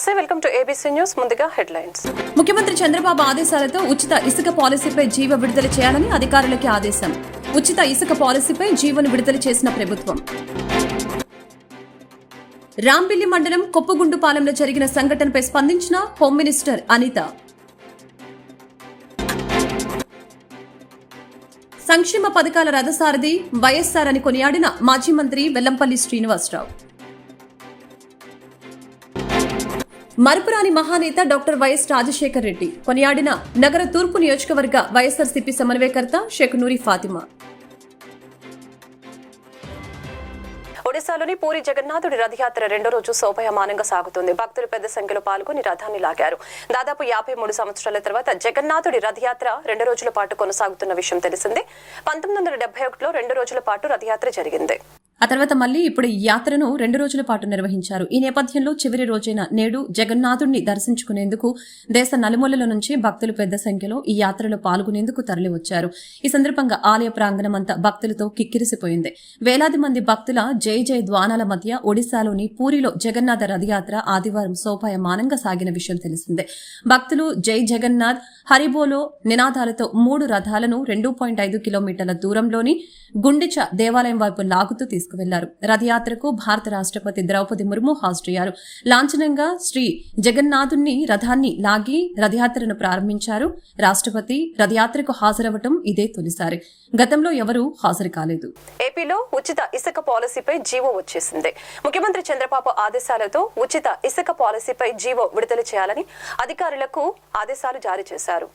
నమస్తే, welcome to ABC news. ముందుగా headlines. ముఖ్యమంత్రి చంద్రబాబు ఆదేశాలతో ఉచిత ఇసుక పాలసీపై జీవో విడుదల చేయాలని అధికారులకి ఆదేశం. ఉచిత ఇసుక పాలసీపై జీవోను విడుదల చేసిన ప్రభుత్వం. రాంబిల్లి మండలం కొప్పగుండుపాలెంలో జరిగిన సంఘటనపై స్పందించిన హోం మినిస్టర్ అనిత. సంక్షేమ పథకాల రథసారథి వైఎస్ఆర్ అని కొనియాడిన మాజీ మంత్రి వెల్లంపల్లి శ్రీనివాసరావు. మరపురాని మహానేత డాక్టర్ వైఎస్ రాజశేఖర్ రెడ్డి కొనియాడిన నగర తూర్పు నియోజకవర్గ వైఎస్ఆర్సీపీ సమన్వయకర్త షేక్ నూరి ఫాతిమా. ఒడిశాలోని పూరి జగన్నాథుడి రథయాత్ర రెండో రోజు శోభాయమానంగా సాగుతుంది. భక్తులు పెద్ద సంఖ్యలో పాల్గొని రథాన్ని లాగారు. దాదాపు 53 సంవత్సరాల తర్వాత జగన్నాథుడి రథయాత్ర 2 రోజుల పాటు కొనసాగుతున్న విషయం తెలిసిందే. 1971లో 2 రోజుల పాటు రథయాత్ర జరిగింది. ఆ తర్వాత మళ్లీ ఇప్పుడు ఈ యాత్రను 2 రోజుల పాటు నిర్వహించారు. ఈ నేపథ్యంలో చివరి రోజైన నేడు జగన్నాథుడిని దర్శించుకునేందుకు దేశ నలుమూలల నుంచి భక్తులు పెద్ద సంఖ్యలో ఈ యాత్రలో పాల్గొనేందుకు తరలివచ్చారు. ఈ సందర్భంగా ఆలయ ప్రాంగణం అంతా భక్తులతో కిక్కిరిసిపోయింది. వేలాది మంది భక్తుల జై జై ద్వానాల మధ్య ఒడిశాలోని పూరిలో జగన్నాథ రథయాత్ర ఆదివారం శోభాయమానంగా సాగిన విషయం తెలిసిందే. భక్తులు జై జగన్నాథ్ హరిబోలో నినాదాలతో 3 రథాలను 2.5 కిలోమీటర్ల దూరంలోని గుండిచ దేవాలయం వైపు లాగుతూ తీసుకువెళ్లారు. రథయాత్రకు భారత రాష్ట్రపతి ద్రౌపది ముర్ము హాజరయ్యారు. లాంఛనంగా శ్రీ జగన్నాథుని రథాన్ని లాగి రథయాత్రను ప్రారంభించారు. రాష్ట్రపతి రథయాత్రకు హాజరవటం ఇదే తొలిసారి. గతంలో ఎవరూ హాజరు కాలేదు. ఏపీలో ఉచిత ఇసుక పాలసీపై జీవో వచ్చేసింది. ముఖ్యమంత్రి చంద్రబాబు ఆదేశాలతో ఉచిత ఇసుక పాలసీపై జీవో విడుదల చేయాలని అధికారులకు ఆదేశాలు జారీ చేశారు.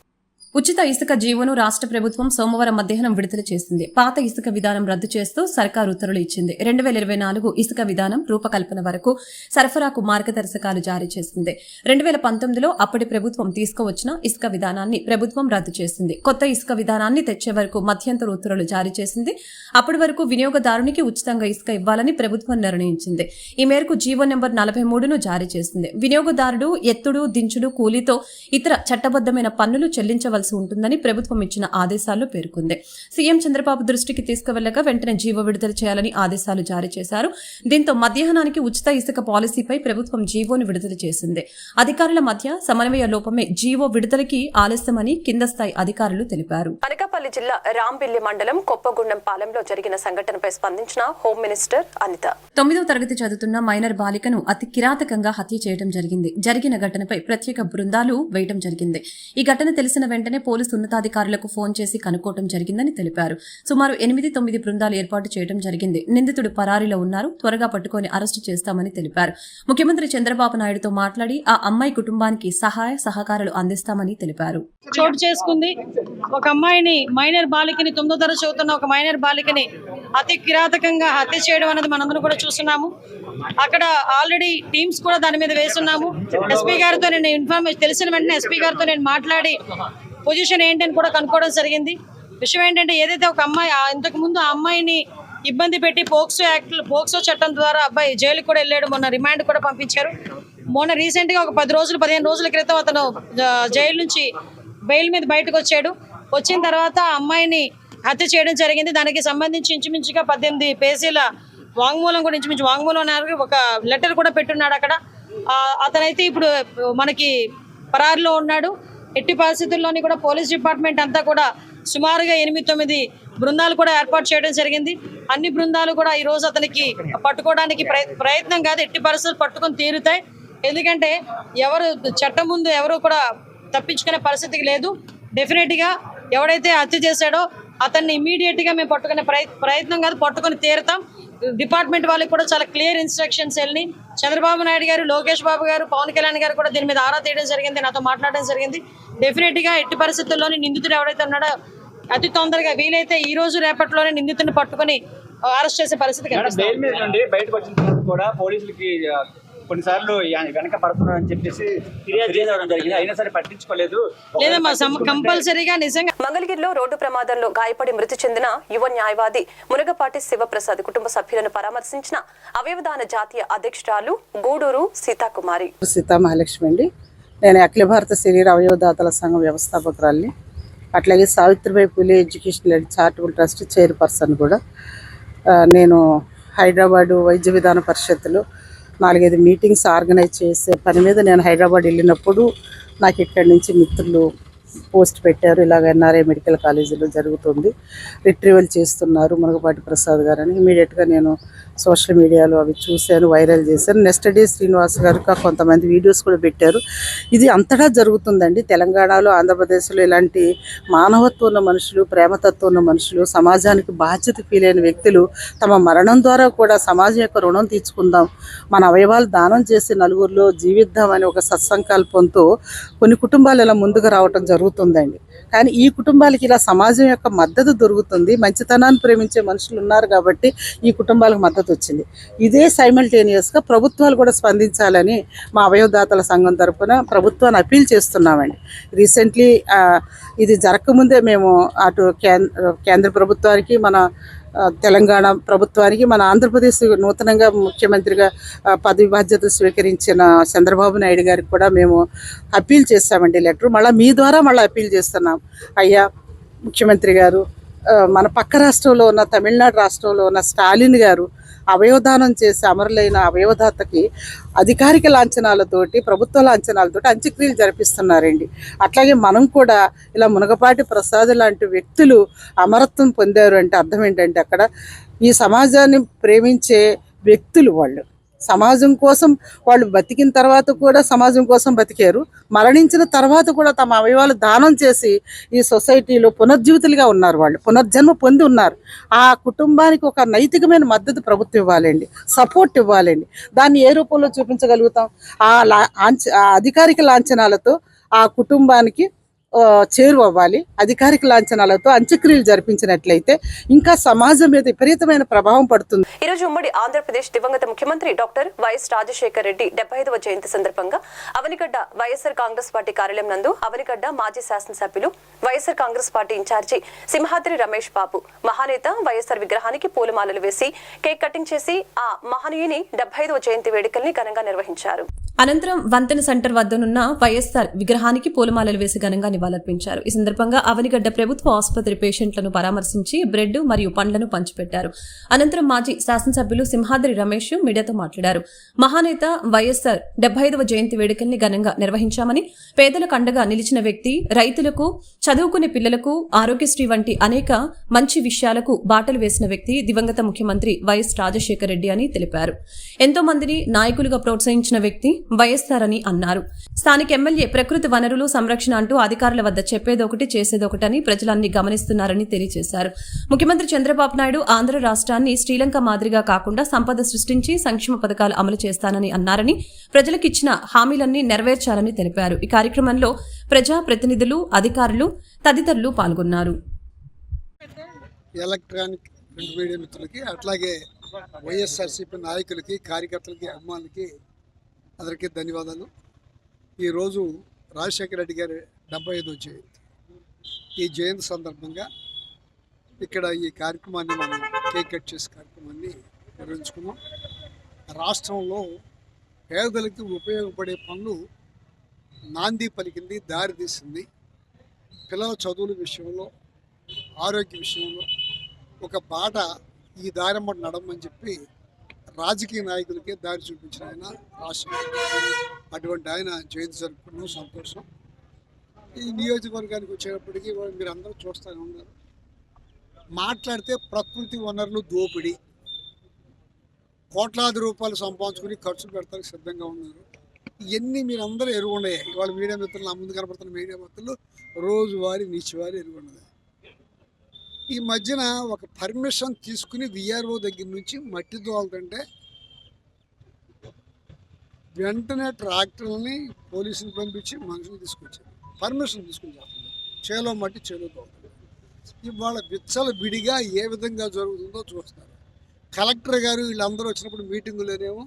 ఉచిత ఇసుక జీవోను రాష్ట్ర ప్రభుత్వం సోమవారం మధ్యాహ్నం విడుదల చేసింది. పాత ఇసుక విధానం రద్దు చేస్తూ సర్కారు ఉత్తర్వులు ఇచ్చింది. 2024 ఇసుక విధానం రూపకల్పన వరకు సరఫరాకు మార్గదర్శకాలు జారీ చేసింది. 2019లో అప్పటి ప్రభుత్వం తీసుకువచ్చిన ఇసుక విధానాన్ని ప్రభుత్వం రద్దు చేసింది. కొత్త ఇసుక విధానాన్ని తెచ్చే వరకు మధ్యంతర ఉత్తర్వులు జారీ చేసింది. అప్పటి వరకు వినియోగదారునికి ఉచితంగా ఇసుక ఇవ్వాలని ప్రభుత్వం నిర్ణయించింది. ఈ మేరకు జీవో నెంబర్ 43ను జారీ చేసింది. వినియోగదారుడు ఎత్తుడు, దించుడు, కూలీతో ఇతర చట్టబద్దమైన పన్నులు చెల్లించవలసి ఉంటుందని ప్రభుత్వం ఇచ్చిన ఆదేశాల్లో పేర్కొంది. సీఎం చంద్రబాబు దృష్టికి తీసుకువెళ్లగా వెంటనే జీవో విడుదల చేయాలని ఆదేశాలు జారీ చేశారు. దీంతో మధ్యాహ్నానికి ఉచిత ఇసుక పాలసీపై ప్రభుత్వం జీవోను విడుదల చేసింది. అధికారుల మధ్య సమన్వయ లోపమే జీవో విడుదలకి ఆలస్యమని కింద స్థాయి అధికారులు తెలిపారు. అనకాపల్లి జిల్లా రాంబిల్లి మండలం కొప్పగుండం పాలెంలో జరిగిన సంఘటనపై స్పందించిన హోం మినిస్టర్ అనిత. 9వ తరగతి చదువుతున్న మైనర్ బాలికను అతి కిరాతకంగా హత్య చేయడం జరిగింది. జరిగిన ఘటనపై ప్రత్యేక బృందాలు వేయడం జరిగింది. ఈ ఘటన తెలిసిన వెంటనే పోలీసు ఉన్నతాధికారులకు ఫోన్ చేసి కనుక్కోవడం జరిగిందని తెలిపారు. సుమారు 8-9 బృందాలు ఏర్పాటు చేయడం జరిగింది. నిందితుడు పరారీలో ఉన్నారు. త్వరగా పట్టుకుని అరెస్టు చేస్తామని తెలిపారు. ముఖ్యమంత్రి చంద్రబాబు నాయుడుతో మాట్లాడి ఆ అమ్మాయి కుటుంబానికి సహాయ సహకారాలు అందిస్తామని తెలిపారు. చోటు చేసుకుంది. ఒక అమ్మాయిని మైనర్ బాలికని 9వ తరగతి చదువుతున్న ఒక మైనర్ బాలికని అతి కిరాతకంగా హత్య చేయడం అనేది మనందరం కూడా చూస్తున్నాము. అక్కడ ఆల్రెడీ టీమ్స్ కూడా దాని మీద వేస్తున్నాము. ఎస్పీ గారితో నేను ఇన్ఫర్మేషన్ తెలిసిన వెంటనే ఎస్పీ గారితో నేను మాట్లాడి పొజిషన్ ఏంటని కూడా కనుక్కోవడం జరిగింది. విషయం ఏంటంటే ఏదైతే ఒక అమ్మాయి ఇంతకు ముందు ఆ అమ్మాయిని ఇబ్బంది పెట్టి పోక్సో చట్టం ద్వారా అబ్బాయి జైలుకి కూడా వెళ్ళాడు. మొన్న రిమాండ్ కూడా పంపించారు. మొన్న రీసెంట్ గా ఒక 15 రోజుల క్రితం అతను జైలు నుంచి బెయిల్ మీద బయటకు వచ్చాడు. వచ్చిన తర్వాత ఆ అమ్మాయిని హత్య చేయడం జరిగింది. దానికి సంబంధించి ఇంచుమించుగా 18 పేజీల వాంగ్మూలం కూడా ఇంచుమించు వాంగ్మూలం ఒక లెటర్ కూడా పెట్టున్నాడు అక్కడ. అతనైతే ఇప్పుడు మనకి పరారులో ఉన్నాడు. ఎట్టి పరిస్థితుల్లోని కూడా పోలీస్ డిపార్ట్మెంట్ అంతా కూడా సుమారుగా 8-9 బృందాలు కూడా ఏర్పాటు చేయడం జరిగింది. అన్ని బృందాలు కూడా ఈ రోజు అతనికి పట్టుకోవడానికి ప్రయత్నం కాదు, ఎట్టి పరిస్థితులు పట్టుకొని తీరుతాయి. ఎందుకంటే ఎవరు చట్టం ముందు ఎవరు కూడా తప్పించుకునే పరిస్థితికి లేదు. డెఫినెట్ గా ఎవడైతే హత్య చేశాడో అతన్ని ఇమీడియట్ గా మేము పట్టుకునే ప్రయత్నం కాదు, పట్టుకొని తీరుతాం. డిపార్ట్మెంట్ వాళ్ళకి కూడా చాలా క్లియర్ ఇన్స్ట్రక్షన్స్ వెళ్ళి చంద్రబాబు నాయుడు గారు, లోకేష్ బాబు గారు, పవన్ కళ్యాణ్ గారు కూడా దీని మీద ఆరా తీయడం జరిగింది, నాతో మాట్లాడడం జరిగింది. డెఫినెట్ గా ఎట్టి పరిస్థితుల్లోని నిందితుడు ఎవరైతే ఉన్నాడో అతి తొందరగా వీలైతే ఈ రోజు రేపట్లోనే నిందితుడిని పట్టుకుని అరెస్ట్ చేసే పరిస్థితి కొన్నిసార్లు వెనక పడుతున్నారని చెప్పేసి ఫిర్యాదు చేయడం జరిగింది. అయినా సరే పట్టించుకోలేదు. లేదమ్మా, కంపల్సరీగా నిజంగా. మంగళగిరిలో రోడ్డు ప్రమాదంలో గాయపడి మృతి చెందిన యువ న్యాయవాది మునగపాటి శివప్రసాద్ కుటుంబ సభ్యులను పరామర్శించిన అవయవదాన జాతీయ అధ్యక్షురాలు గూడూరు సీతాకుమారి. సీతామహాలక్ష్మి అండి. నేను అఖిల భారత శరీర అవయవదాతల సంఘం వ్యవస్థాపకురాలిని. అట్లాగే Savitribai Phule educational charitable trust chairperson కూడా. నేను హైదరాబాదు వైద్య విధాన పరిషత్తులో 4-5 మీటింగ్స్ ఆర్గనైజ్ చేసే పని మీద నేను హైదరాబాద్ వెళ్ళినప్పుడు నాకు ఇక్కడి నుంచి మిత్రులు పోస్ట్ పెట్టారు, ఇలాగ ఎన్ఆర్ఐ మెడికల్ కాలేజీలో జరుగుతుంది, రిట్రీవల్ చేస్తున్నారు మునగపాటి ప్రసాద్ గారు అని. ఇమీడియట్గా నేను సోషల్ మీడియాలో అవి చూశాను, వైరల్ చేశాను. నెక్స్ట్ డే శ్రీనివాస్ గారు కొంతమంది వీడియోస్ కూడా పెట్టారు. ఇది అంతటా జరుగుతుందండి. తెలంగాణలో, ఆంధ్రప్రదేశ్లో ఇలాంటి మానవత్వం ఉన్న మనుషులు, ప్రేమతత్వం ఉన్న మనుషులు, సమాజానికి బాధ్యత ఫీల్ అయిన వ్యక్తులు తమ మరణం ద్వారా కూడా సమాజం యొక్క రుణం తీర్చుకుందాం, మన అవయవాలు దానం చేసి నలుగురిలో జీవిద్దాం అనే ఒక సత్సంకల్పంతో కొన్ని కుటుంబాలు ఇలా ముందుకు రావటం జరుగుతుందండి. కానీ ఈ కుటుంబాలకి ఇలా సమాజం యొక్క మద్దతు దొరుకుతుంది, మంచితనాన్ని ప్రేమించే మనుషులు ఉన్నారు కాబట్టి ఈ కుటుంబాలకు మద్దతు వచ్చింది. ఇదే సైమల్టేనియస్గా ప్రభుత్వాలు కూడా స్పందించాలని మా అవయవదాతల సంఘం తరఫున ప్రభుత్వాన్ని అపీల్ చేస్తున్నామండి. రీసెంట్లీ ఇది జరగకముందే మేము అటు కేంద్ర ప్రభుత్వానికి, మన తెలంగాణ ప్రభుత్వానికి, మన ఆంధ్రప్రదేశ్ నూతనంగా ముఖ్యమంత్రిగా పదవి బాధ్యత స్వీకరించిన చంద్రబాబు నాయుడు గారికి కూడా మేము అపీల్ చేస్తామండి లెటర్. మళ్ళీ మీ ద్వారా మళ్ళీ అపీల్ చేస్తున్నాం. అయ్యా ముఖ్యమంత్రి గారు, మన పక్క రాష్ట్రంలో ఉన్న తమిళనాడు రాష్ట్రంలో ఉన్న స్టాలిన్ గారు అవయవదానం చేసి అమరులైన అవయవదాతకి అధికారిక లాంఛనాలతోటి, ప్రభుత్వ లాంఛనాలతోటి అంత్యక్రియలు జరిపిస్తున్నారండి. అట్లాగే మనం కూడా ఇలా మునగపాటి ప్రసాద్ లాంటి వ్యక్తులు అమరత్వం పొందారు అంటే అర్థం ఏంటంటే అక్కడ ఈ సమాజాన్ని ప్రేమించే వ్యక్తులు వాళ్ళు. సమాజం కోసం వాళ్ళు బతికిన తర్వాత కూడా సమాజం కోసం బతికారు, మరణించిన తర్వాత కూడా తమ అవయవాలు దానం చేసి ఈ సొసైటీలో పునర్జీవితులుగా ఉన్నారు, వాళ్ళు పునర్జన్మ పొంది ఉన్నారు. ఆ కుటుంబానికి ఒక నైతికమైన మద్దతు ప్రభుత్వం ఇవ్వాలండి, సపోర్ట్ ఇవ్వాలండి. దాన్ని ఏ రూపంలో చూపించగలుగుతాం? ఆ అధికారిక లాంఛనాలతో ఆ కుటుంబానికి చేరువవ్వాలి. అధికారిక లాంఛనాలతో అంత్యక్రియలు జరిపించినట్లయితే ఇంకా సమాజం మీద విపరీతమైన ప్రభావం పడుతుంది. ఈ రోజు ఉమ్మడి ఆంధ్రప్రదేశ్ దివంగత ముఖ్యమంత్రి డాక్టర్ వైఎస్ రాజశేఖర రెడ్డి 75వ జయంతి సందర్భంగా అవనిగడ్డ వైఎస్ఆర్ కాంగ్రెస్ పార్టీ కార్యాలయం నందు అవనిగడ్డ మాజీ శాసనసభ్యులు, వైఎస్ఆర్ కాంగ్రెస్ పార్టీ ఇన్ఛార్జి సింహాద్రి రమేష్ బాబు మహానేత వైఎస్ఆర్ విగ్రహానికి పూలమాలలు వేసి కేక్ కటింగ్ చేసి ఆ మహనీయుని 75వ జయంతి వేడుకల్ని ఘనంగా నిర్వహించారు. అనంతరం వంతెన సెంటర్ వద్దనున్న వైఎస్ఆర్ విగ్రహానికి పూలమాలలు వేసి ఘనంగా నివాళులర్పించారు. ఈ సందర్భంగా అవనిగడ్డ ప్రభుత్వ ఆసుపత్రి పేషెంట్లను పరామర్శించి బ్రెడ్ మరియు పండ్లను పంచిపెట్టారు. అనంతరం మాజీ శాసనసభ్యులు సింహాద్రి రమేష్ మీడియాతో మాట్లాడారు. మహానేత వైఎస్ఆర్ 75వ జయంతి వేడుకల్ని ఘనంగా నిర్వహించామని, పేదలకు అండగా నిలిచిన వ్యక్తి, రైతులకు, చదువుకునే పిల్లలకు, ఆరోగ్యశ్రీ వంటి అనేక మంచి విషయాలకు బాటలు వేసిన వ్యక్తి దివంగత ముఖ్యమంత్రి వైఎస్ రాజశేఖర రెడ్డి అని తెలిపారు. ఎంతో మందిని నాయకులుగా ప్రోత్సహించిన వ్యక్తి వైఎస్ఆర్ అని అన్నారు. స్థానిక ఎమ్మెల్యే ప్రకృతి వనరులు సంరక్షణ అంటూ అధికారుల వద్ద చెప్పేదొకటి చేసేదొకటని ప్రజలన్నీ గమనిస్తున్నారని తెలియజేశారు. ముఖ్యమంత్రి చంద్రబాబు నాయుడు ఆంధ్ర రాష్ట్రాన్ని శ్రీలంక మాదిరిగా కాకుండా సంపద సృష్టించి సంక్షేమ పథకాలు అమలు చేస్తానని అన్నారని, ప్రజలకు ఇచ్చిన హామీలన్నీ నెరవేర్చాలని తెలిపారు. ఈ కార్యక్రమంలో ప్రజా ప్రతినిధులు, అధికారులు తదితరులు పాల్గొన్నారు. ఎలక్ట్రానిక్ ప్రింట్ మీడియా మిత్రులకి, అట్లాగే వైఎస్ఆర్సీపీ నాయకులకి, కార్యకర్తలకి, అభిమానులకి అందరికీ ధన్యవాదాలు. ఈరోజు రాజశేఖర రెడ్డి గారి 75వ జయంతి. ఈ జయంతి సందర్భంగా ఇక్కడ ఈ కార్యక్రమాన్ని మనం కేక్ కట్ చేసే కార్యక్రమాన్ని నిర్వహించుకున్నాం. రాష్ట్రంలో పేదలకి ఉపయోగపడే పనులు నాంది పలికింది, దారి తీసింది. పిల్లల చదువుల విషయంలో, ఆరోగ్య విషయంలో ఒక బాట ఈ దారెంబడి నడమని చెప్పి రాజకీయ నాయకులకే దారి చూపించిన ఆయన రాష్ట్రం. అటువంటి ఆయన జయంతి జరుపుకున్నాం, సంతోషం. ఈ నియోజకవర్గానికి వచ్చేటప్పటికీ మీరు అందరూ చూస్తూనే ఉన్నారు. మాట్లాడితే ప్రకృతి వనరులు దోపిడీ, కోట్లాది రూపాయలు సంపాదించుకుని ఖర్చు పెడతానికి సిద్ధంగా ఉన్నారు. ఇవన్నీ మీరు అందరూ ఎరుగున్నాయి. ఇవాళ మీడియా మిత్రులు, నా ముందు కనపడుతున్న మీడియా మిత్రులు రోజువారీ నీచివారీ ఎరుగున్నది. ఈ మధ్యన ఒక పర్మిషన్ తీసుకుని విఆర్ఓ దగ్గర నుంచి మట్టి తోలుతుంటే వెంటనే ట్రాక్టర్లని పోలీసులు పంపించి మనుషులు తీసుకొచ్చారు, పర్మిషన్ తీసుకుని చేస్తున్నారు. చేలో మట్టి చేలో తోలుతుంది. ఇవాళ విచ్చల బిడిగా ఏ విధంగా జరుగుతుందో చూస్తున్నారు. కలెక్టర్ గారు వీళ్ళందరూ వచ్చినప్పుడు మీటింగులోనేమో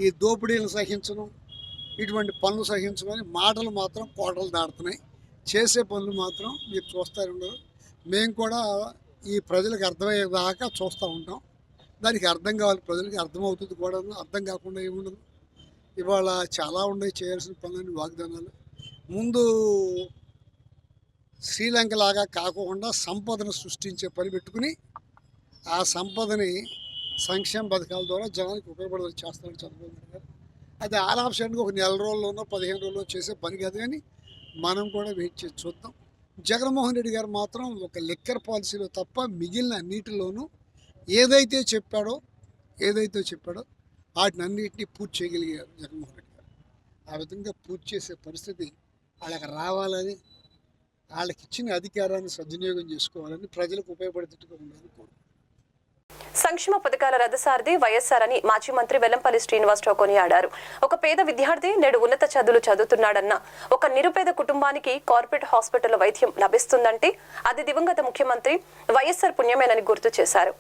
ఈ దోపిడీలను సహించడం, ఇటువంటి పనులు సహించమని మాటలు మాత్రం కోటలు దాడుతున్నాయి, చేసే పనులు మాత్రం మీరు చూస్తారు ఉండరు. మేము కూడా ఈ ప్రజలకు అర్థమయ్యేదాకా చూస్తూ ఉంటాం. దానికి అర్థం కావాలి, ప్రజలకి అర్థమవుతుంది కూడా. అర్థం కాకుండా ఏముండదు. ఇవాళ చాలా ఉన్నాయి చేయాల్సిన పనులని, వాగ్దానాలు. ముందు శ్రీలంక లాగా కాకుండా సంపదను సృష్టించే పని పెట్టుకుని ఆ సంపదని సంక్షేమ పథకాల ద్వారా జనానికి ఉపయోగపడేది చేస్తారని చంద్రబాబు నాయుడు గారు. అది ఆల్ ఆప్షన్గా ఒక నెల రోజుల్లోనో 15 రోజుల్లో చేసే పని కాదు, కానీ మనం కూడా వెయిట్ చేసి చూద్దాం. జగన్మోహన్ రెడ్డి గారు మాత్రం ఒక లిక్కర్ పాలసీలో తప్ప మిగిలిన అన్నిటిలోనూ ఏదైతే చెప్పాడో వాటిని అన్నింటినీ పూర్తి చేయగలిగారు జగన్మోహన్ రెడ్డి గారు. ఆ విధంగా పూర్తి చేసే పరిస్థితి వాళ్ళకి రావాలని, వాళ్ళకి ఇచ్చిన అధికారాన్ని సద్వినియోగం చేసుకోవాలని, ప్రజలకు ఉపయోగపడేటట్టుగా ఉండాలని కోరుకుంటున్నాను. సంక్షేమ పథకాల రథసారథి వైఎస్ఆర్ అని మాజీ మంత్రి వెల్లంపల్లి శ్రీనివాసరావు కొనియాడారు. ఒక పేద విద్యార్థి నేడు ఉన్నత చదువులు చదువుతున్నాడన్న ఒక నిరుపేద కుటుంబానికి కార్పొరేట్ హాస్పిటల్ వైద్యం లభిస్తుందంటే అది దివంగత ముఖ్యమంత్రి వైఎస్ఆర్ పుణ్యమేనని గుర్తు చేశారు.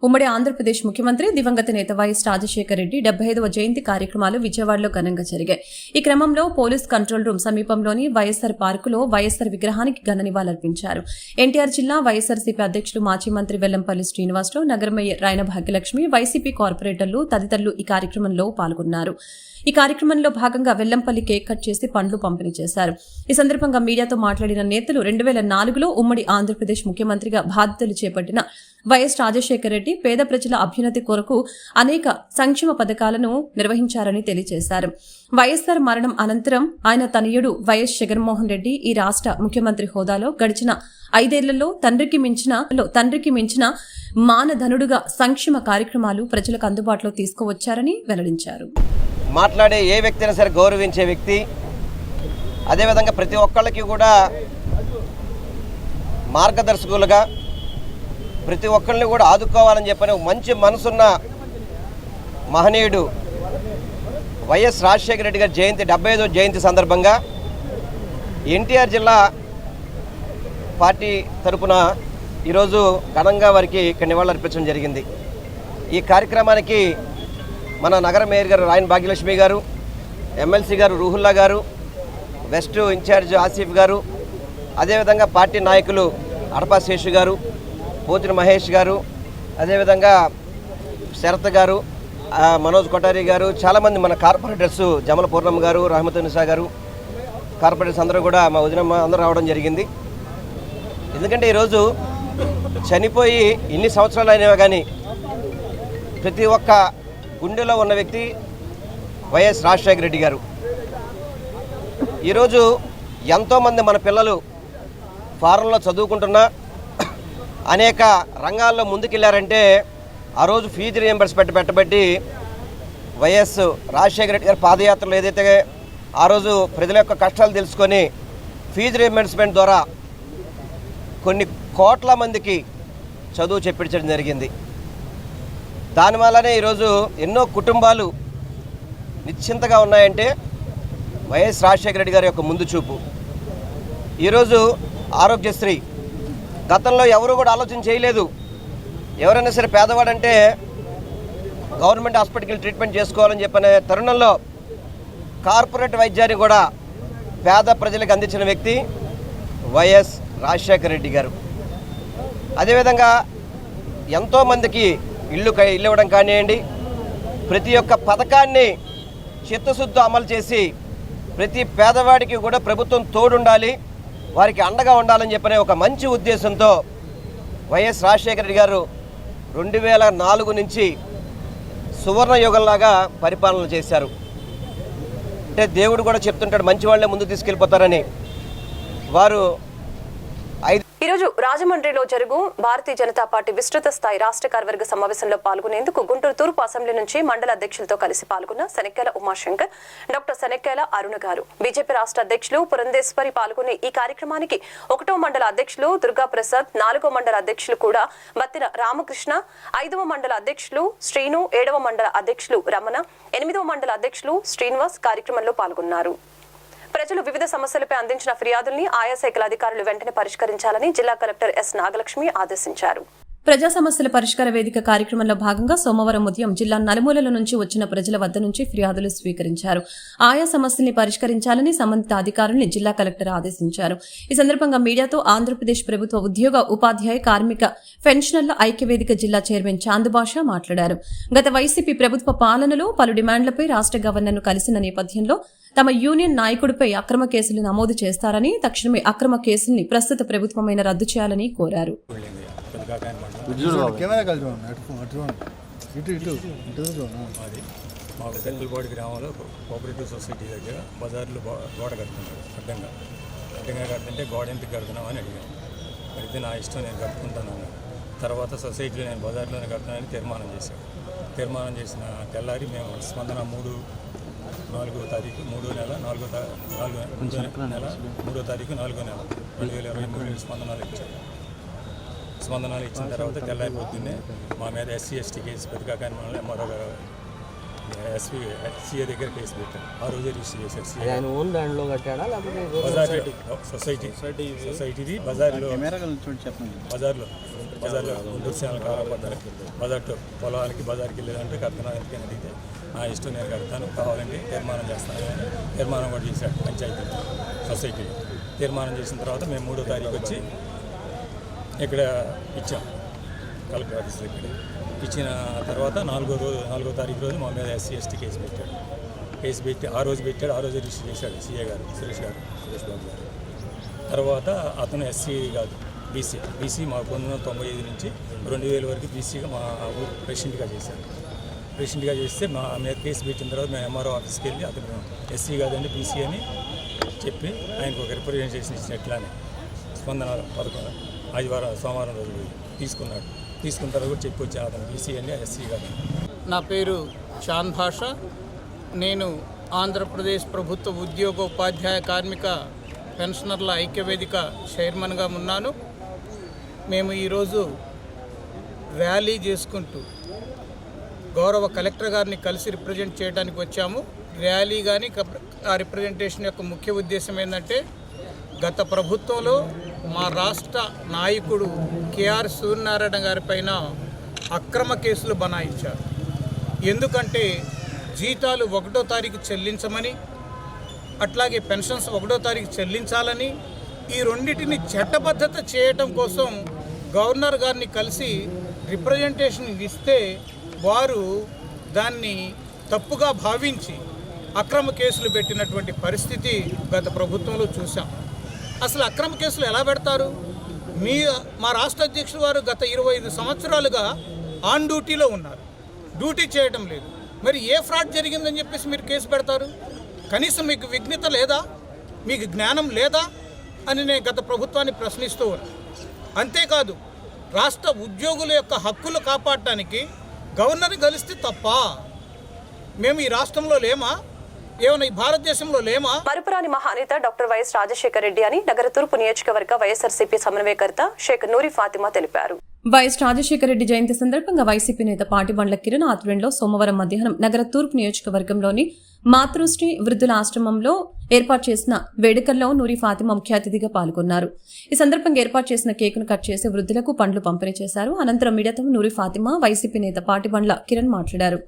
ఉమ్మడి ఆంధ్రప్రదేశ్ ముఖ్యమంత్రి దివంగత నేత వైఎస్ రాజశేఖర రెడ్డి 75వ జయంతి కార్యక్రమాలు విజయవాడలో ఘనంగా జరిగాయి. ఈ క్రమంలో పోలీస్ కంట్రోల్ రూమ్ సమీపంలోని వైఎస్ఆర్ పార్కులో వైఎస్ఆర్ విగ్రహానికి ఘన నివాళులర్పించారు. ఎన్టీఆర్ జిల్లా వైఎస్ఆర్సీపీ అధ్యక్షులు మాజీ మంత్రి వెల్లంపల్లి శ్రీనివాసరావు, నగర మేయర్ రాయన భాగ్యలక్ష్మి, వైసీపీ కార్పొరేటర్లు తదితరులు ఈ కార్యక్రమంలో పాల్గొన్నారు. ఈ కార్యక్రమంలో భాగంగా వెల్లంపల్లి కేక్ కట్ చేసి పండ్లు పంపిణీ చేశారు. ఈ సందర్భంగా మీడియాతో మాట్లాడిన నేతలు 2004లో ఉమ్మడి ఆంధ్రప్రదేశ్ ముఖ్యమంత్రిగా బాధ్యతలు చేపట్టిన వైఎస్ రాజశేఖర రెడ్డి పేద ప్రజల అభ్యున్నతి కొరకు అనేక సంక్షేమ పథకాలను నిర్వహించారని తెలియజేశారు. వైఎస్ఆర్ మరణం అనంతరం ఆయన తనయుడు వైఎస్ జగన్మోహన్ రెడ్డి ఈ రాష్ట్ర ముఖ్యమంత్రి హోదాలో గడిచిన 5 ఏళ్లలో తండ్రికి మించిన మానధనుడుగా సంక్షేమ కార్యక్రమాలు ప్రజలకు అందుబాటులో తీసుకువచ్చారని వెల్లడించారు. మాట్లాడే ఏ వ్యక్తి అయినా సరే గౌరవించే వ్యక్తి, అదేవిధంగా ప్రతి ఒక్కళ్ళకి కూడా మార్గదర్శకులుగా ప్రతి ఒక్కరిని కూడా ఆదుకోవాలని చెప్పని మంచి మనసున్న మహనీయుడు వైఎస్ రాజశేఖర రెడ్డి గారి జయంతి 75వ జయంతి సందర్భంగా ఎన్టీఆర్ జిల్లా పార్టీ తరపున ఈరోజు ఘనంగా వారికి ఇక్కడ నివాళులర్పించడం జరిగింది. ఈ కార్యక్రమానికి మన నగర మేయర్ గారు రాయన భాగ్యలక్ష్మి గారు, ఎమ్మెల్సీ గారు రూహుల్లా గారు, వెస్ట్ ఇన్ఛార్జ్ ఆసిఫ్ గారు, అదేవిధంగా పార్టీ నాయకులు అడపా శేషు గారు, పోతిన మహేష్ గారు, అదేవిధంగా శరత్ గారు, మనోజ్ కొఠారి గారు, చాలామంది మన కార్పొరేటర్స్ జమల పూర్ణమ్మ గారు, రహమతునిసా గారు, కార్పొరేటర్స్ అందరూ కూడా మా వదినమ్మ అందరూ రావడం జరిగింది. ఎందుకంటే ఈరోజు చనిపోయి ఇన్ని సంవత్సరాలు అయినా కానీ ప్రతి ఒక్క గుండెలో ఉన్న వ్యక్తి వైఎస్ రాజశేఖర రెడ్డి గారు. ఈరోజు ఎంతోమంది మన పిల్లలు ఫారెన్లో చదువుకుంటున్నా అనేక రంగాల్లో ముందుకెళ్ళారంటే ఆ రోజు ఫీజు రియంబర్స్మెంట్ పెట్టబట్టి వైఎస్ రాజశేఖర రెడ్డి గారి పాదయాత్రలో ఏదైతే ఆ రోజు ప్రజల యొక్క కష్టాలు తెలుసుకొని ఫీజు రియంబర్స్మెంట్ ద్వారా కొన్ని కోట్ల మందికి చదువు చెప్పించడం జరిగింది. దానివల్లనే ఈరోజు ఎన్నో కుటుంబాలు నిశ్చింతగా ఉన్నాయంటే వైఎస్ రాజశేఖర రెడ్డి గారి యొక్క ముందు చూపు. ఈరోజు ఆరోగ్యశ్రీ గతంలో ఎవరు కూడా ఆలోచన చేయలేదు. ఎవరైనా సరే పేదవాడంటే గవర్నమెంట్ హాస్పిటల్కి ట్రీట్మెంట్ చేసుకోవాలని చెప్పిన తరుణంలో కార్పొరేట్ వైద్యాన్ని కూడా పేద ప్రజలకు అందించిన వ్యక్తి వైఎస్ రాజశేఖర రెడ్డి గారు. అదేవిధంగా ఎంతోమందికి ఇల్లు ఇవ్వడం కానివ్వండి, ప్రతి ఒక్క పథకాన్ని చిత్తశుద్ధి అమలు చేసి ప్రతి పేదవాడికి కూడా ప్రభుత్వం తోడుండాలి, వారికి అండగా ఉండాలని చెప్పిన ఒక మంచి ఉద్దేశంతో వైఎస్ రాజశేఖర రెడ్డి గారు 2004 నుంచి సువర్ణ యుగంలాగా పరిపాలన చేశారు. అంటే దేవుడు కూడా చెప్తుంటాడు మంచి వాళ్ళే ముందు తీసుకెళ్ళిపోతారని. వారు ఈరోజు రాజమండ్రిలో జరుగు భారతీయ జనతా పార్టీ విస్తృత స్థాయి రాష్ట్ర కార్యవర్గ సమావేశంలో పాల్గొనేందుకు గుంటూరు తూర్పు అసెంబ్లీ నుంచి మండల అధ్యక్షులతో కలిసి పాల్గొన్న శనక్కేల ఉమాశంకర్, డాక్టర్ శనక్కేల అరుణ గారు, బీజేపీ రాష్ట్ర అధ్యక్షులు పురంధేశ్వరి పాల్గొనే ఈ కార్యక్రమానికి 1వ మండల అధ్యక్షులు దుర్గాప్రసాద్, 4వ మండల అధ్యక్షులు కూడా బత్తిన రామకృష్ణ, 5వ మండల అధ్యక్షులు శ్రీను, 7వ మండల అధ్యక్షులు రమణ, 8వ మండల అధ్యక్షులు శ్రీనివాస్ కార్యక్రమంలో పాల్గొన్నారు. ప్రజలు వివిధ సమస్యలపై అందించిన ఫిర్యాదుల్ని ఆయా శాఖల అధికారులు వెంటనే పరిష్కరించాలని జిల్లా కలెక్టర్ ఎస్ నాగలక్ష్మి ఆదేశించారు. ప్రజా సమస్యల పరిష్కార వేదిక కార్యక్రమంలో భాగంగా సోమవారం ఉదయం జిల్లా నలుమూలల నుంచి వచ్చిన ప్రజల వద్ద నుంచి ఫిర్యాదులు స్వీకరించారు. ఆయా సమస్యల్ని పరిష్కరించాలని సంబంధిత అధికారుల్ని జిల్లా కలెక్టర్ ఆదేశించారు. ఈ సందర్భంగా మీడియాతో ఆంధ్రప్రదేశ్ ప్రభుత్వ ఉద్యోగ ఉపాధ్యాయ కార్మిక పెన్షనర్ల ఐక్యవేదిక జిల్లా చైర్మన్ చాందుబాషా మాట్లాడారు. గత వైసీపీ ప్రభుత్వ పాలనలో పలు డిమాండ్లపై రాష్ట్ర గవర్నర్ను కలిసిన నేపథ్యంలో తమ యూనియన్ నాయకుడిపై అక్రమ కేసులు నమోదు చేస్తారని, తక్షణమే అక్రమ కేసుల్ని ప్రస్తుత ప్రభుత్వమైన రద్దు చేయాలని కోరారు. అది మాకు తెక్కలపాడు గ్రామంలో కోఆపరేటివ్ సొసైటీ దగ్గర బజార్లో గోడ కడుతున్నాడు అడ్డంగా కడుతుంటే గోడ ఎందుకు కడుతున్నావు అని అడిగాను. అడిగితే నా ఇష్టం, నేను కట్టుకుంటాను. తర్వాత సొసైటీలో నేను బజార్లోనే కడుతున్నానని తీర్మానం చేశాను. తీర్మానం చేసిన తెల్లారి మేము స్పందన 3వ తారీఖు 3వ నెల 4వ నెల 3వ తారీఖు 4వ నెల 2023 స్పందనాలు ఇచ్చిన తర్వాత తెల్లారి పొద్దున్నే మా మీద ఎస్సీ ఎస్టీ కేసు పెద్దకాకాని మనల్ని ఎంఆర్ఓ గారు సీఏ దగ్గర కేసు పెట్టారు. ఆ రోజే రిజిస్టర్ చేశారు సీఏ. బజార్ సొసైటీది బజార్లో దుర్శాలను కాలపడ్డారు. బజార్తో పొలాలకి బజార్కి వెళ్ళేదంటే కడుతున్నాను ఎందుకని అడిగితే నా ఇష్టం, నేను కడతాను, కావాలంటే తీర్మానం చేస్తాను అని తీర్మానం కూడా చేశాడు పంచాయతీ సొసైటీలో. తీర్మానం చేసిన తర్వాత మేము 3వ తారీఖు వచ్చి ఇక్కడ ఇచ్చాం కలెక్టర్ ఆఫీస్ దగ్గర. ఇచ్చిన తర్వాత 4వ తారీఖు రోజు మా మీద ఎస్సీ ఎస్టీ కేసు పెట్టాడు. కేసు పెట్టి ఆ రోజు రిజిస్టర్ చేశాడు సీఏ గారు సురేష్ బాబు గారు. తర్వాత అతను ఎస్సీ కాదు బీసీ మా 1995 నుంచి 2000 వరకు బీసీగా మా ఊరు ప్రెసిడెంట్గా చేస్తే మా మీద కేసు పెట్టిన తర్వాత మేము ఎంఆర్ఓ ఆఫీస్కి వెళ్ళి అతను ఎస్సీ కాదండి బీసీ అని చెప్పి ఆయనకు ఒక రిప్రజెంటేషన్ ఇచ్చినట్లానే స్పందన 11 సోమవారం రోజు తీసుకున్నాడు. తీసుకున్న తర్వాత కూడా చెప్పి వచ్చి అతను బీసీ అండి ఎస్సీ కాదు. నా పేరు చాంద్ భాష. నేను ఆంధ్రప్రదేశ్ ప్రభుత్వ ఉద్యోగ ఉపాధ్యాయ కార్మిక పెన్షనర్ల ఐక్యవేదిక చైర్మన్గా ఉన్నాను. మేము ఈరోజు ర్యాలీ చేసుకుంటూ గౌరవ కలెక్టర్ గారిని కలిసి రిప్రజెంట్ చేయడానికి వచ్చాము. ర్యాలీ కానీ ఆ రిప్రజెంటేషన్ యొక్క ముఖ్య ఉద్దేశం ఏంటంటే, గత ప్రభుత్వంలో మా రాష్ట్ర నాయకుడు కేఆర్ సూర్యనారాయణ గారి పైన అక్రమ కేసులు బనాయించారు. ఎందుకంటే జీతాలు 1వ తారీఖు చెల్లించమని, అట్లాగే పెన్షన్స్ 1వ తారీఖు చెల్లించాలని, ఈ రెండింటిని చట్టబద్ధత చేయటం కోసం గవర్నర్ గారిని కలిసి రిప్రజెంటేషన్ ఇస్తే వారు దాన్ని తప్పుగా భావించి అక్రమ కేసులు పెట్టినటువంటి పరిస్థితి గత ప్రభుత్వంలో చూసాం. అసలు అక్రమ కేసులు ఎలా పెడతారు? మా రాష్ట్ర అధ్యక్షుడు వారు గత 25 సంవత్సరాలుగా ఆన్ డ్యూటీలో ఉన్నారు, డ్యూటీ చేయడం లేదు. మరి ఏ ఫ్రాడ్ జరిగిందని చెప్పేసి మీరు కేసు పెడతారు? కనీసం మీకు విఘ్నత లేదా, మీకు జ్ఞానం లేదా అని నేను గత ప్రభుత్వాన్ని ప్రశ్నిస్తూ ఉన్నాను. అంతేకాదు, రాష్ట్ర ఉద్యోగుల యొక్క హక్కులు కాపాడటానికి గవర్నర్ని కలిస్తే తప్ప? మేము ఈ రాష్ట్రంలో లేమా? ఏమైనా ఈ భారతదేశంలో లేమా? మరుపురాని మహానేత డాక్టర్ వైఎస్ రాజశేఖర రెడ్డి అని నగర తూర్పు నియోజకవర్గ వైఎస్ఆర్సీపీ సమన్వయకర్త షేక్ నూరి ఫాతిమా తెలిపారు. వైఎస్ రాజశేఖర రెడ్డి జయంతి సందర్భంగా వైసీపీ నేత పాటిబండ్ల కిరణ్ ఆధ్వర్యంలో సోమవారం మధ్యాహ్నం నగర తూర్పు నియోజకవర్గంలోని మాతృశ్రీ వృద్ధుల ఆశ్రమంలో ఏర్పాటు చేసిన వేడుకల్లో నూరి ఫాతిమా ముఖ్య అతిథిగా పాల్గొన్నారు. ఈ సందర్భంగా ఏర్పాటు చేసిన కేకును కట్ చేసి వృద్ధులకు పండ్లు పంపిణీ చేశారు. అనంతరం మీడియాతో నూరి ఫాతిమా, వైసీపీ నేత పాటిబండ్ల కిరణ్ మాట్లాడారు.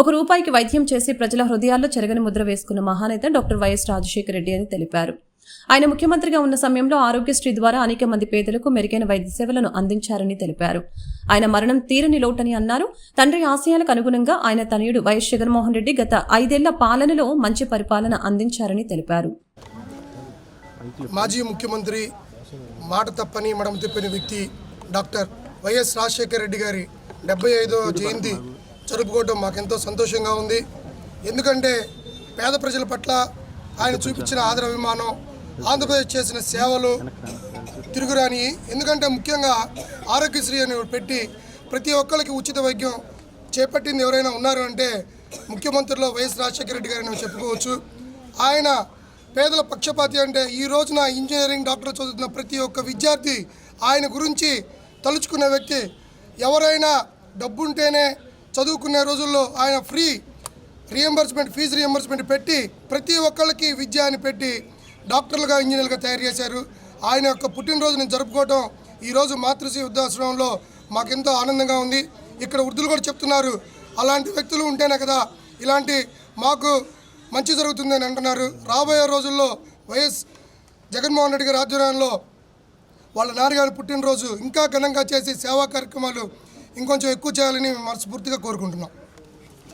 ₹1 వైద్యం చేసి ప్రజల హృదయాల్లో చెరగని ముద్ర వేసుకున్న మహానేత డాక్టర్ వైఎస్ రాజశేఖర రెడ్డి అని తెలిపారు. ఆయన ముఖ్యమంత్రిగా ఉన్న సమయంలో ఆరోగ్యశ్రీ ద్వారా అనేక మంది పేదలకు మెరుగైన వైద్య సేవలను అందించారని తెలిపారు. ఆయన మరణం తీరని లోటని అన్నారు. తండ్రి ఆశయాలకు అనుగుణంగా ఆయన తనయుడు వైఎస్ జగన్మోహన్ రెడ్డి గత 5 ఏళ్ల పాలనలో మంచి పరిపాలన అందించారని తెలిపారు. మాజీ ముఖ్యమంత్రి, మాట తప్పని మడమ తిప్పని వ్యక్తి డాక్టర్ వైఎస్ రాజశేఖర రెడ్డి గారి 75వ జయంతి జరుపుకోవడం మాకెంతో సంతోషంగా ఉంది. ఎందుకంటే పేద ప్రజల పట్ల ఆయన చూపించిన ఆదరాభిమానం, ఆంధ్రప్రదేశ్ చేసిన సేవలు తిరుగురాని. ఎందుకంటే ముఖ్యంగా ఆరోగ్యశ్రీ అని పెట్టి ప్రతి ఒక్కరికి ఉచిత వైద్యం చేపట్టింది ఎవరైనా ఉన్నారు అంటే ముఖ్యమంత్రిలో వైఎస్ రాజశేఖర రెడ్డి గారిని చెప్పుకోవచ్చు. ఆయన పేదల పక్షపాతి. అంటే ఈ రోజున ఇంజనీరింగ్, డాక్టర్ చదువుతున్న ప్రతి ఒక్క విద్యార్థి ఆయన గురించి తలుచుకునే వ్యక్తి. ఎవరైనా డబ్బుంటేనే చదువుకునే రోజుల్లో ఆయన ఫ్రీ ఫీజు రియంబర్స్మెంట్ పెట్టి ప్రతి ఒక్కళ్ళకి విద్య అని పెట్టి డాక్టర్లుగా, ఇంజనీర్లుగా తయారు చేశారు. ఆయన యొక్క పుట్టినరోజుని జరుపుకోవడం ఈరోజు మాతృశ్రీ వృద్ధాశ్రమంలో మాకెంతో ఆనందంగా ఉంది. ఇక్కడ వృద్ధులు కూడా చెప్తున్నారు, అలాంటి వ్యక్తులు ఉంటేనే కదా ఇలాంటి మాకు మంచి జరుగుతుందని అంటున్నారు. రాబోయే రోజుల్లో వైఎస్ జగన్మోహన్ రెడ్డి గారి ఆధ్వర్యంలో వాళ్ళ నాన్నగారి పుట్టినరోజు ఇంకా ఘనంగా చేసి సేవా కార్యక్రమాలు ఇంకొంచెం ఎక్కువ చేయాలని మనస్ఫూర్తిగా కోరుకుంటున్నాం.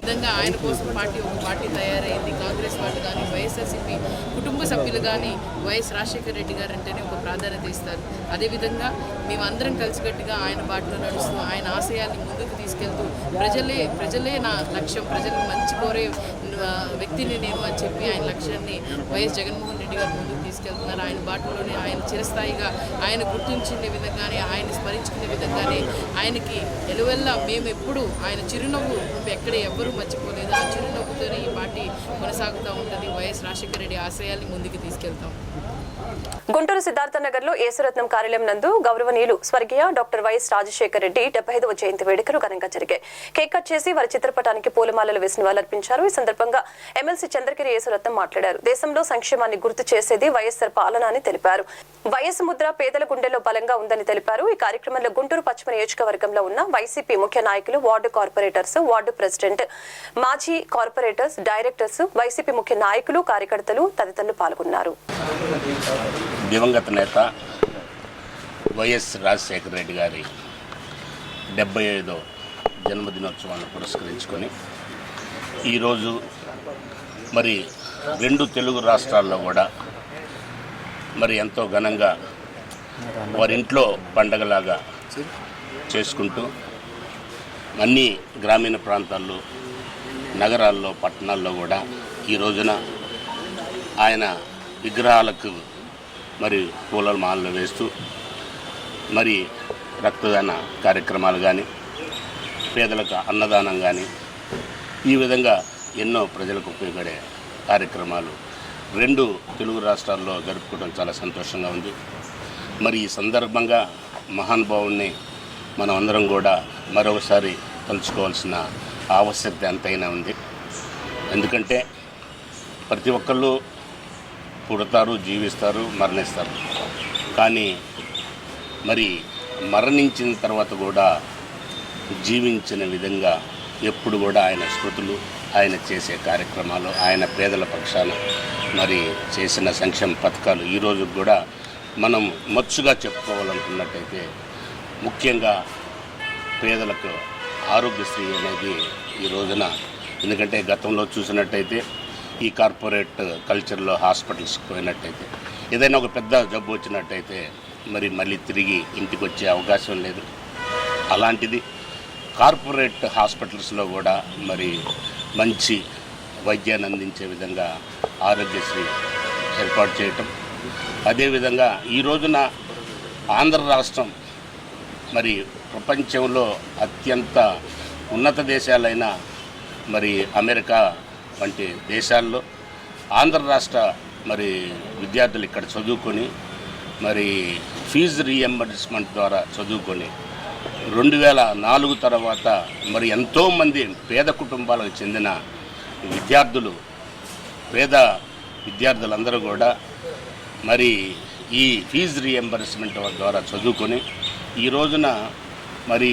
విధంగా ఆయన కోసం ఒక పార్టీ తయారైంది. కాంగ్రెస్ వాళ్ళు కానీ వైఎస్ఆర్సీపీ కుటుంబ సభ్యులు కానీ వైఎస్ రాజశేఖర రెడ్డి గారు అంటేనే ఒక ప్రాధాన్యత ఇస్తారు. అదేవిధంగా మేమందరం కలిసికట్టుగా ఆయన బాటలో నడుస్తూ ఆయన ఆశయాల్ని ముందుకు తీసుకెళ్తూ ప్రజలే నా లక్ష్యం, ప్రజలకు మంచి కోరే వ్యక్తిని నేను అని చెప్పి ఆయన లక్ష్యాన్ని వైఎస్ జగన్మోహన్ రెడ్డి గారు ముందుకు తీసుకెళ్తున్నారు. ఆయన బాటలోనే ఆయన చిరస్థాయిగా ఆయన గుర్తించుకునే విధంగానే ఆయన స్మరించుకునే విధంగానే ఆయనకి ఎలువెల్లా మేము ఎప్పుడు ఆయన చిరునవ్వు ఎక్కడ ఎవ్వరూ మర్చిపోలేదు. ఆ చిరునవ్వుతోనే ఈ పార్టీ కొనసాగుతూ ఉంటుంది. వైఎస్ రాజశేఖర రెడ్డి ఆశయాల్ని ముందుకు తీసుకెళ్తాం. గుంటూరు సిద్ధార్థ నగర్ లో యేసురత్నం కార్యాలయం నందు గౌరవనీయులు స్వర్గీయ డాక్టర్ వైఎస్ రాజశేఖర రెడ్డి 75వ జయంతి వేడుకలు ఘనంగా జరిగాయి. కేక్ కట్ చేసి వారి చిత్రపటానికి పూలమాలలు వేసి నివాళులర్పించారు. ఈ సందర్భంగా ఎమ్మెల్సీ చంద్రగిరి యేసురత్నం మాట్లాడారు. దేశంలో సంక్షేమాన్ని గుర్తు చేసేది వైఎస్ఆర్ పాలన అని తెలిపారు. వైఎస్ ముద్ర పేదల గుండెల్లో బలంగా ఉందని తెలిపారు. ఈ కార్యక్రమంలో గుంటూరు పశ్చిమ నియోజకవర్గంలో ఉన్న వైసీపీ ముఖ్య నాయకులు, వార్డు కార్పొరేటర్స్, వార్డు ప్రెసిడెంట్, మాజీ కార్పొరేటర్స్, డైరెక్టర్స్, వైసీపీ ముఖ్య నాయకులు, కార్యకర్తలు తదితరులు పాల్గొన్నారు. దివంగత నేత వైఎస్ రాజశేఖర రెడ్డి గారి 75వ జన్మదినోత్సవాన్ని పురస్కరించుకొని ఈరోజు మరి 2 తెలుగు రాష్ట్రాల్లో కూడా మరి ఎంతో ఘనంగా వారింట్లో పండగలాగా చేసుకుంటూ అన్ని గ్రామీణ ప్రాంతాల్లో, నగరాల్లో, పట్టణాల్లో కూడా ఈ రోజున ఆయన విగ్రహాలకు మరి పూలమాలలు వేస్తూ మరి రక్తదాన కార్యక్రమాలు కానీ, పేదలకు అన్నదానం కానీ, ఈ విధంగా ఎన్నో ప్రజలకు ఉపయోగపడే కార్యక్రమాలు 2 తెలుగు రాష్ట్రాల్లో జరుపుకోవడం చాలా సంతోషంగా ఉంది. మరి ఈ సందర్భంగా మహానుభావుణ్ణి మనం అందరం కూడా మరొకసారి తలుచుకోవాల్సిన ఆవశ్యకత ఎంతైనా ఉంది. ఎందుకంటే ప్రతి ఒక్కళ్ళు పుడతారు, జీవిస్తారు, మరణిస్తారు. కానీ మరి మరణించిన తర్వాత కూడా జీవించిన విధంగా ఎప్పుడు కూడా ఆయన స్మృతులు, ఆయన చేసే కార్యక్రమాలు, ఆయన పేదల పక్షాన మరి చేసిన సంక్షేమ పథకాలు ఈరోజు కూడా మనం మచ్చుగా చెప్పుకోవాలనుకున్నట్టయితే ముఖ్యంగా పేదలకు ఆరోగ్యశ్రీ అనేది ఈ రోజున, ఎందుకంటే గతంలో చూసినట్టయితే ఈ కార్పొరేట్ కల్చర్లో హాస్పిటల్స్కి పోయినట్టయితే ఏదైనా ఒక పెద్ద జబ్బు వచ్చినట్టయితే మరి మళ్ళీ తిరిగి ఇంటికి వచ్చే అవకాశం లేదు. అలాంటిది కార్పొరేట్ హాస్పిటల్స్లో కూడా మరి మంచి వైద్యాన్ని అందించే విధంగా ఆరోగ్యశ్రీ ఏర్పాటు చేయటం, అదేవిధంగా ఈ రోజున ఆంధ్ర రాష్ట్రం మరి ప్రపంచంలో అత్యంత ఉన్నత దేశాలైన మరి అమెరికా వంటి దేశాల్లో ఆంధ్ర రాష్ట్ర మరి విద్యార్థులు ఇక్కడ చదువుకొని మరి ఫీజు రీఎంబర్స్మెంట్ ద్వారా చదువుకొని 2004 తర్వాత మరి ఎంతోమంది పేద కుటుంబాలకు చెందిన పేద విద్యార్థులందరూ కూడా మరి ఈ ఫీజు రీఎంబర్స్మెంట్ ద్వారా చదువుకొని ఈ రోజున మరి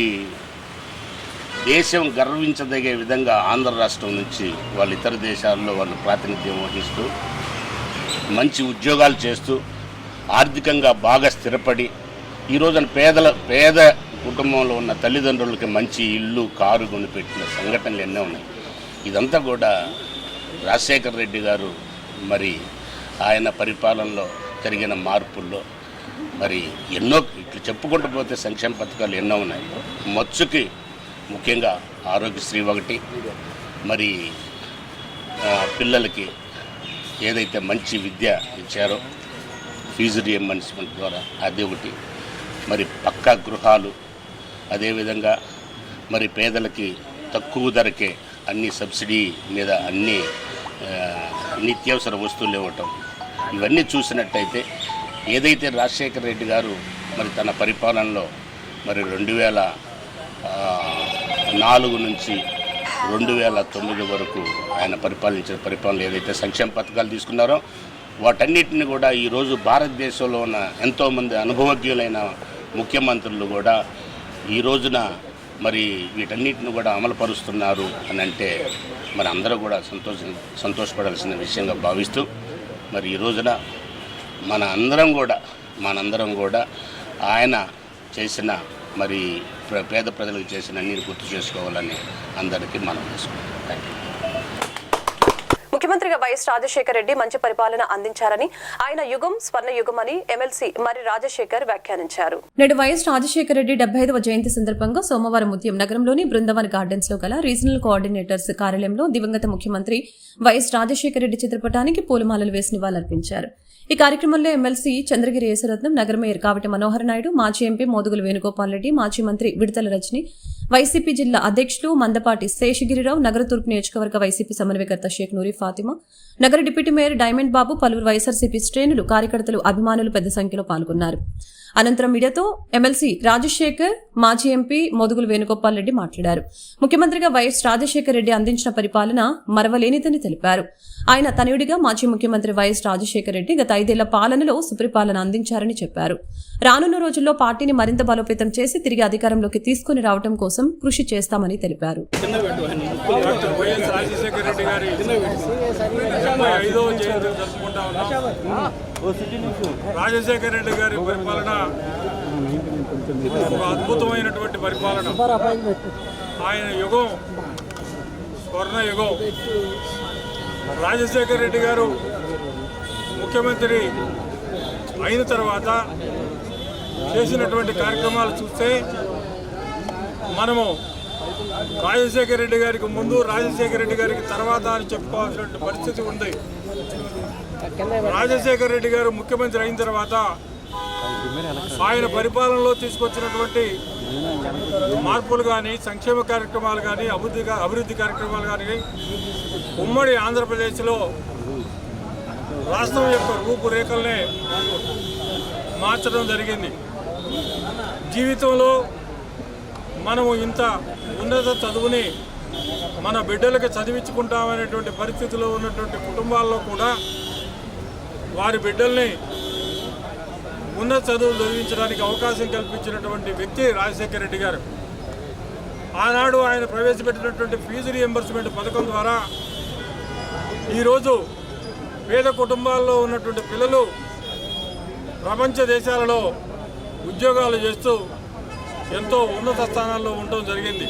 దేశం గర్వించదగే విధంగా ఆంధ్ర రాష్ట్రం నుంచి వాళ్ళు ఇతర దేశాల్లో వాళ్ళు ప్రాతినిధ్యం వహిస్తూ మంచి ఉద్యోగాలు చేస్తూ ఆర్థికంగా బాగా స్థిరపడి ఈ రోజున పేద కుటుంబంలో ఉన్న తల్లిదండ్రులకి మంచి ఇల్లు, కారు కొనిపెట్టిన సంఘటనలు ఎన్నో ఉన్నాయి. ఇదంతా కూడా రాజశేఖర రెడ్డి గారు మరి ఆయన పరిపాలనలో జరిగిన మార్పుల్లో మరి ఎన్నో ఇట్లా చెప్పుకుంటూ పోతే సంక్షేమ పథకాలు ఎన్నో ఉన్నాయి. మచ్చుకి ముఖ్యంగా ఆరోగ్యశ్రీ ఒకటి, మరి పిల్లలకి ఏదైతే మంచి విద్య ఇచ్చారో ఫీజు రీఎంబర్స్మెంట్ ద్వారా అది ఒకటి, మరి పక్కా గృహాలు, అదేవిధంగా మరి పేదలకి తక్కువ ధరకే అన్ని సబ్సిడీ మీద అన్ని నిత్యావసర వస్తువులు ఇవ్వటం, ఇవన్నీ చూసినట్టయితే ఏదైతే రాజశేఖర రెడ్డి గారు మరి తన పరిపాలనలో మరి 2004 నుంచి 2009 వరకు ఆయన పరిపాలన ఏదైతే సంక్షేమ పథకాలు తీసుకున్నారో వాటన్నిటిని కూడా ఈరోజు భారతదేశంలో ఉన్న ఎంతోమంది అనుభవజ్ఞులైన ముఖ్యమంత్రులు కూడా ఈ రోజున మరి వీటన్నిటిని కూడా అమలుపరుస్తున్నారు అని అంటే మరి అందరూ కూడా సంతోషపడాల్సిన విషయంగా భావిస్తూ మరి ఈ రోజున మనందరం కూడా ఆయన చేసిన మరి పేద ప్రజలకు చేసిన అన్ని గుర్తు చేసుకోవాలని అందరికీ మనం చేసుకుంటాం. Thank you. ముఖ్యమంత్రిగా వైఎస్ రాజశేఖర రెడ్డి మంచి పరిపాలన అందించారని, ఆయన యుగం స్వర్ణ యుగం అని ఎమ్మెల్సీ మరి రాజశేఖర్ వ్యాఖ్యానించారు. నేడు వైఎస్ రాజశేఖర రెడ్డి 75వ జయంతి సందర్భంగా సోమవారం ఉదయం నగరంలోని బృందావన్ గార్డెన్స్ లో గల రీజనల్ కోఆర్డినేటర్స్ కార్యాలయంలో దివంగత ముఖ్యమంత్రి వైఎస్ రాజశేఖర రెడ్డి చిత్రపటానికి పూలమాలలు వేసి నివాళులర్పించారు. ఈ కార్యక్రమంలో ఎమ్మెల్సీ చంద్రగిరి యేసరత్నం, నగర మేయర్ కావటి మనోహర్ నాయుడు, మాజీ ఎంపీ మోదుగుల వేణుగోపాల్ రెడ్డి, మాజీ మంత్రి విడతల రజని, వైసీపీ జిల్లా అధ్యక్షులు మందపాటి శేషగిరిరావు, నగర తూర్పు నియోజకవర్గ వైసీపీ సమన్వయకర్త షేక్ నూరి ఫాతిమా, నగర డిప్యూటీ మేయర్ డైమండ్ బాబు, పలువురు వైఎస్ఆర్సీపీ శ్రేణులు, కార్యకర్తలు, అభిమానులు పెద్ద సంఖ్యలో పాల్గొన్నారు. అనంతరం మీడియాతో ఎమ్మెల్సీ రాజశేఖర్, మాజీ ఎంపీ మోదుగుల వేణుగోపాల్ రెడ్డి మాట్లాడారు. ముఖ్యమంత్రిగా వైఎస్ రాజశేఖర రెడ్డి అందించిన పరిపాలన మరవలేనిదని తెలిపారు. ఆయన తనయుడిగా మాజీ ముఖ్యమంత్రి వైఎస్ రాజశేఖర రెడ్డి గత 5 ఏళ్ల పాలనలో సుపరిపాలన అందించారని చెప్పారు. రానున్న రోజుల్లో పార్టీని మరింత బలోపేతం చేసి తిరిగి అధికారంలోకి తీసుకుని రావడం కోసం కృషి చేస్తామని తెలిపారు. రాజశేఖర రెడ్డి గారి పరిపాలన ఒక అద్భుతమైనటువంటి పరిపాలన. ఆయన యుగం స్వర్ణ యుగం. రాజశేఖర రెడ్డి గారు ముఖ్యమంత్రి అయిన తర్వాత చేసినటువంటి కార్యక్రమాలు చూస్తే మనము రాజశేఖర రెడ్డి గారికి ముందు, రాజశేఖర రెడ్డి గారికి తర్వాత అని చెప్పుకోవాల్సిన పరిస్థితి ఉంది. రాజశేఖర రెడ్డి గారు ముఖ్యమంత్రి అయిన తర్వాత ఆయన పరిపాలనలో తీసుకొచ్చినటువంటి మార్పులు కానీ, సంక్షేమ కార్యక్రమాలు కానీ, అభివృద్ధి కార్యక్రమాలు కానీ ఉమ్మడి ఆంధ్రప్రదేశ్లో రాష్ట్రం యొక్క రూపురేఖల్నే మార్చడం జరిగింది. జీవితంలో మనము ఇంత ఉన్నత చదువుని మన బిడ్డలకి చదివించుకుంటామనేటువంటి పరిస్థితిలో ఉన్నటువంటి కుటుంబాల్లో కూడా వారి బిడ్డల్ని ఉన్నత చదువులు చదివించడానికి అవకాశం కల్పించినటువంటి వ్యక్తి రాజశేఖర రెడ్డి గారు. ఆనాడు ఆయన ప్రవేశపెట్టినటువంటి ఫీజు రీఎంబర్స్మెంట్ పథకం ద్వారా ఈరోజు పేద కుటుంబాల్లో ఉన్నటువంటి పిల్లలు ప్రపంచ దేశాలలో ఉద్యోగాలు చేస్తూ ఎంతో ఉన్నత స్థానాల్లో ఉండటం జరిగింది.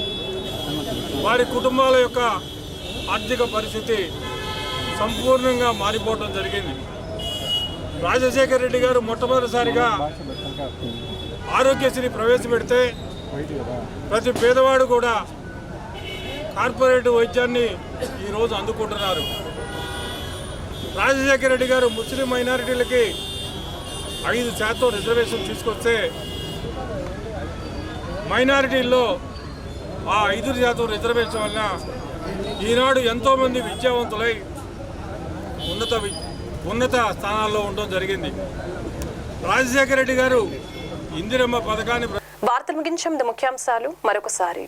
వారి కుటుంబాల యొక్క ఆర్థిక పరిస్థితి సంపూర్ణంగా మారిపోవడం జరిగింది. రాజశేఖర రెడ్డి గారు మొట్టమొదటిసారిగా ఆరోగ్యశ్రీ ప్రవేశపెడితే ప్రతి పేదవాడు కూడా కార్పొరేట్ వైద్యాన్ని ఈరోజు అందుకుంటున్నారు. రాజశేఖర రెడ్డి గారు ముస్లిం మైనారిటీలకి 5% రిజర్వేషన్ తీసుకొస్తే మైనారిటీల్లో ఆ 5% రిజర్వేషన్ వల్ల ఈనాడు ఎంతోమంది విద్యావంతులై ఉన్నత స్థానాల్లో ఉండడం జరిగింది. రాజశేఖర రెడ్డి గారు ఇందిరమ్మ పథకాన్ని. వార్తలు ముగించే ముఖ్యాంశాలు మరొకసారి.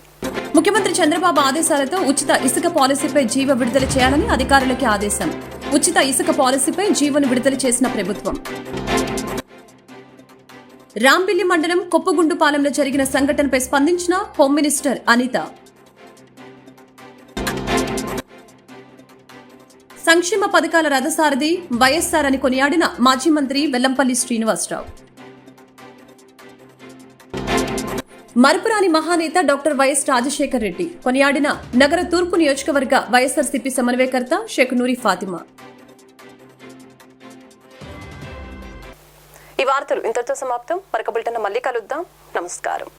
ముఖ్యమంత్రి చంద్రబాబు ఆదేశాలతో ఉచిత ఇసుక పాలసీపై జీవో విడుదల చేయాలని అధికారులకి ఆదేశం. ఉచిత ఇసుక పాలసీపై జీవోను విడుదల చేసిన ప్రభుత్వం. రాంబిల్లి మండలం కొప్పగుండుపాలెంలో జరిగిన సంఘటనపై స్పందించిన హోం మినిస్టర్ అనిత. సంక్షేమ పథకాల రథసారథి వైఎస్ఆర్ అని కొనియాడిన మాజీ మంత్రి వెల్లంపల్లి శ్రీనివాసరావు. మరపురాని మహానేత డాక్టర్ వైఎస్ రాజశేఖర రెడ్డి కొనియాడిన నగర తూర్పు నియోజకవర్గ వైఎస్ఆర్సీపీ సమన్వయకర్త షేక్ నూరి ఫాతిమా. ఈ వార్తలు ఇంతటితో సమాప్తం. మరొక బులెటిన్ మళ్ళీ కలుద్దాం. నమస్కారం.